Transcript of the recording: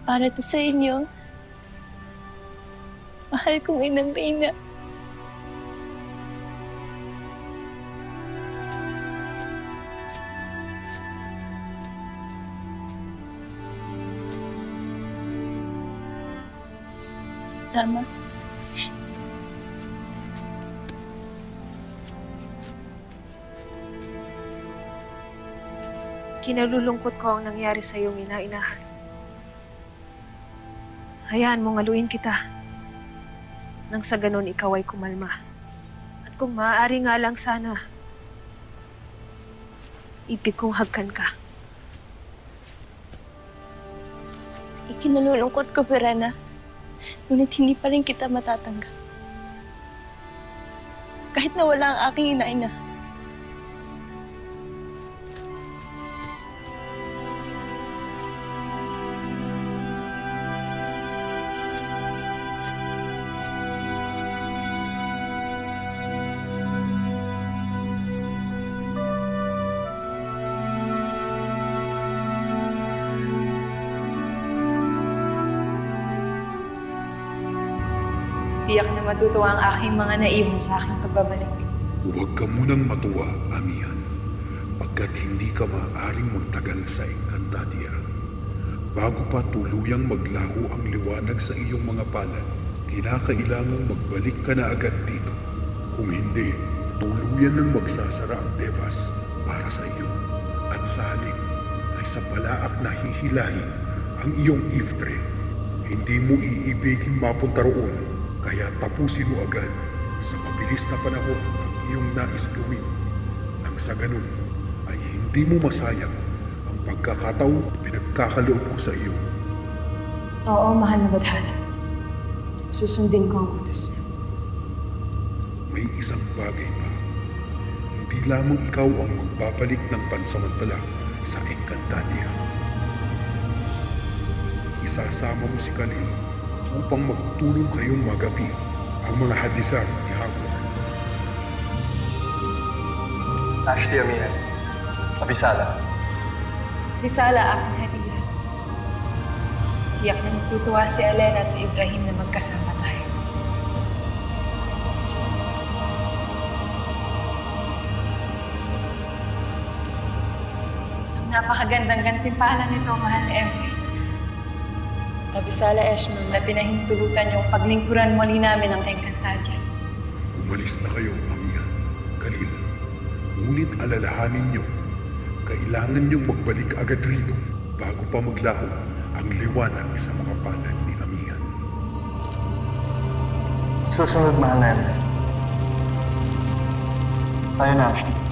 Para to sa inyo. Mahal kong inang Reyna. Tama. Kinalulungkot ko ang nangyari sa iyong ina-inahan. Hayaan mong aluin kita. Nang sa ganon ikaw ay kumalma. At kung maaari nga lang sana, ibig kong hagkan ka. Ikinalulungkot ko, Verena. Ngunit hindi pa rin kita matatanggap. Kahit na wala ang aking ina-ina. Tiyak na matutuwa ang aking mga naiwan sa aking pagbabalik. Huwag ka munang matuwa, Amihan, pagkat hindi ka maaaring magtagal sa Encantadia. Bago pa tuluyang maglaho ang liwanag sa iyong mga palad, kinakailangang magbalik ka na agad dito. Kung hindi, tuluyan nang magsasara ang Devas para sa iyo. At sa halip ay sa palaak na hihilahin ang iyong Iftre. Hindi mo iibiging mapunta roon. Kaya tapusin mo agad sa mabilis na panahon ang iyong nais gawin. Nang sa ganun ay hindi mo masayang ang pagkakataong pinagkakaloob ko sa iyo. Oo, mahal na badhana. Susundin ko ang utos niya. May isang bagay pa. Hindi lamang ikaw ang magbabalik ng pansamantala sa Encantadia. Isasama mo si Khalil upang magtulong kayong magapi ang mga hadisan ni Hagwar. Ashley, Amihan. Abisala. Risala, aking hadiah. Tiyak na natutuwa si Elena at si Ibrahim na magkasama tayo. Isang napakagandang gantimpala nito, mahal na Emre. Abisala, Eshma, na pinahintulutan yung paglingkuran muli namin ang Encantadia. Umalis na kayo, Amihan, Khalil. Ngunit alalahanin niyo, kailangan niyong magbalik agad rito bago pa maglaho ang liwanag sa mga palad ni Amihan. Susunod, mahal na Emre. Tayo na, Ashley.